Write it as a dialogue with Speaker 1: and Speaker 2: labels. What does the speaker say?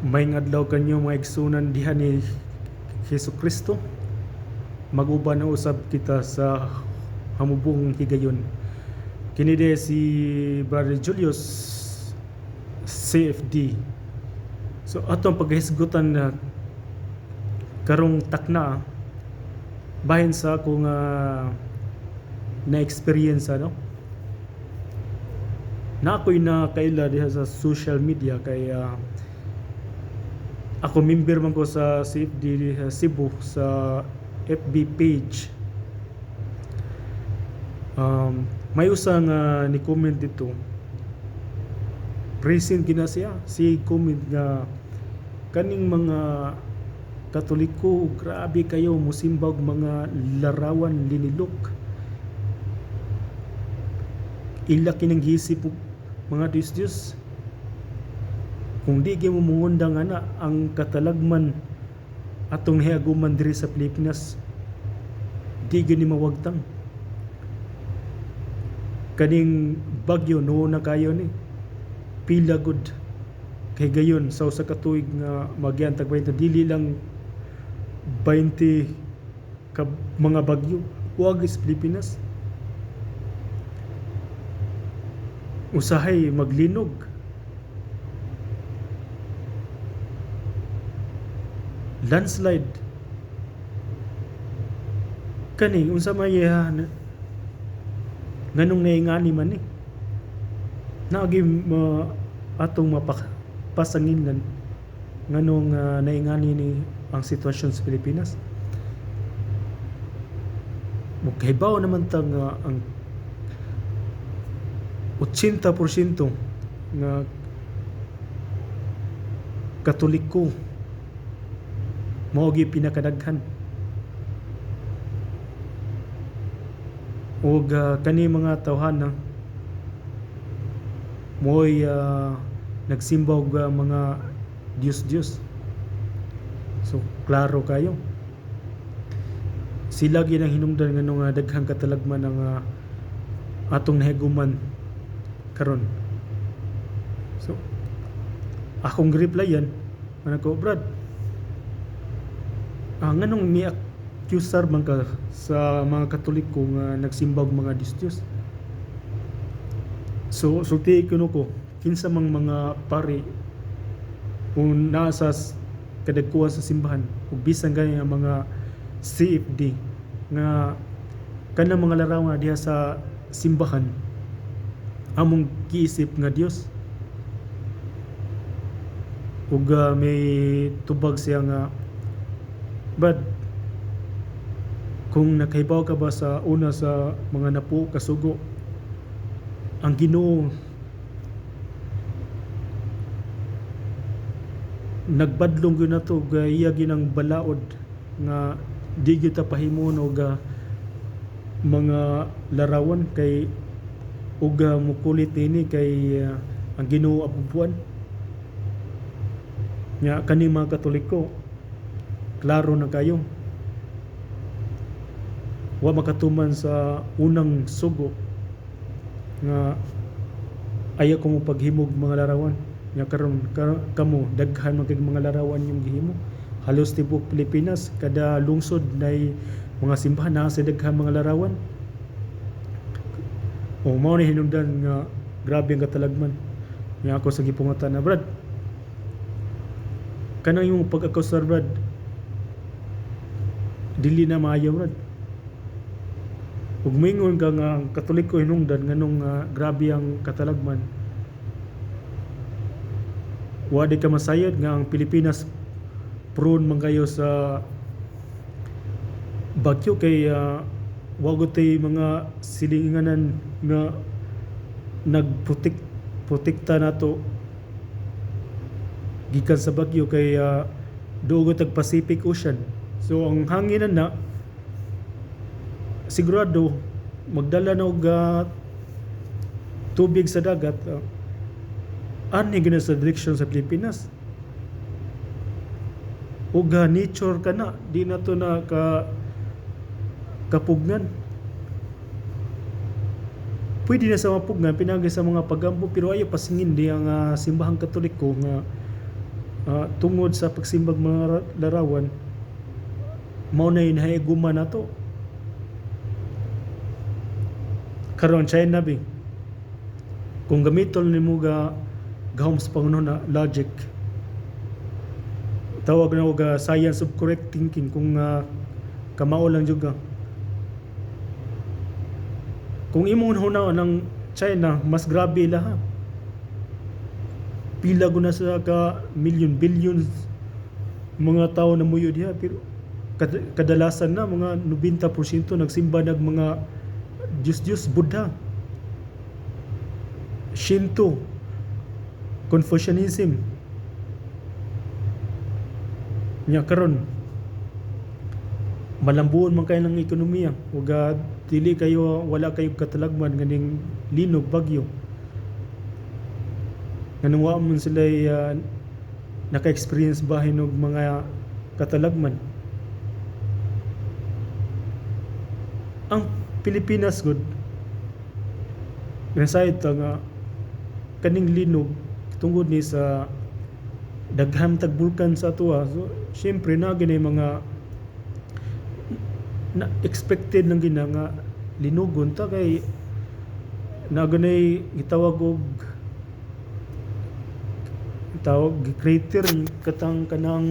Speaker 1: May adlaw kanyo mga igsunan diha ni Hesus Kristo. Mag-uban na usab kita sa hamubong higayon. Kini si Brother Julius CFD. So atong paghisgutan na karong takna bahin sa akong na experience na ako'y nakaila diha sa social media kay ako member man ko sa CFD Cebu sa FB page. May usa nga ni comment dito, present gina siya si comment nga kaning mga Katoliko grabe kayo musimbag mga larawan linilok, ila kinang gisip mga Diyos kung di gyud mo mungundang ana ang katalagman atong hiaguman diri sa Pilipinas, di gyud ni mawagtang kaning bagyo no na kayo ni pila gud kay gayon sa usa ka tuig nga magyantag 20 dili lang 20 ka mga bagyo wag is Pilipinas usahay maglinog, landslide kani unsa may nganong naingani man ni naagi atong mapasanginan nganong naingani ni ang sitwasyon sa Pilipinas. Mukhibaw naman tang ang 80% nga Katoliko mao gi pinakadaghan ug kani mga tawhan mo'y nagsimbaw mga Diyos. So klaro kayo sila gyud ang hinungdan nganong daghang katalagman ng atong nahiguman karon. So akong replyan manako, Brad, nganong mi-accusar man ka sa mga Katoliko nga nagsimbag mga Diyos. So sulti kuno ko kinsa mang mga pari kung nasa kadagkuhan sa simbahan ug bisan gani ang mga CFD nga kanang mga larawan diha sa simbahan among giisip nga Dios ug may tubag siya nga, Brad, kung nakahibaw ka ba sa una sa mga napo kasugo ang Ginoo nagbadlong gyud nato iya ginang balaod nga di gyud ta pahimon og mga larawan kay ug mukulit ini kay ang Ginoo abubuan nya kani mga Katoliko klaro na kayo wa makatuman sa unang sugo nga ayaw ko mo paghimog mga larawan nya karon kamo daghan man kay mga larawan yung gihimo halos tibok Pilipinas kada lungsod nay mga simbahan na sa daghang mga larawan. O mao ni hinungdan nga grabe ang katalagman nya ako sa gipungatan na, Brad, kanang yung pag-akusar, Brad, dili na maayo, Brad. Ug mingon ka nga ang Katoliko hinungdan nganong grabe ang katalagman, wa di ka masayod nga ang Pilipinas prone man kayo sa bagyo kay wag tay mga silinganan nga nagprotekta nato gikan sa bagyo kay dugo tag Pacific Ocean. So ang hanginan na sigurado magdala na og tubig sa dagat ani gina sa direksyon sa Pilipinas. Ug nature kana di na to na kapugnan. Pwede na sa mapugnan pinagi sa mga pagampo pero ayo pasingin di ang simbahang Katoliko nga tungod sa pagsimbag mga larawan, mao na yun nahiaguma na to. Karon China bi, kung gamiton nimo gahom sa panguno na logic, tawag na og science of correct thinking, kung kamao lang jud ka. Kung imong hunaw ng China, mas grabe laha. Pila guna sa ka million billions mga tao na muyo diha, pero kadalasan na mga 90% nagsimba nag mga Diyos, Buddha, Shinto, Confucianism. Nya karon malambuon man kayo ng ekonomiya, ug dili kayo, wala kayo katalagman ganing linog bagyo. Nganong wa man sila naka-experience bahin og mga katalagman. Ang Pilipinas gud, nasayod ta nga kaning linog tungod ni sa daghang tagbulkan sa atuwa. So syempre na gini mga na expected lang gina nga linugon ta, kay naganay gitawag og tawag crater katang kanang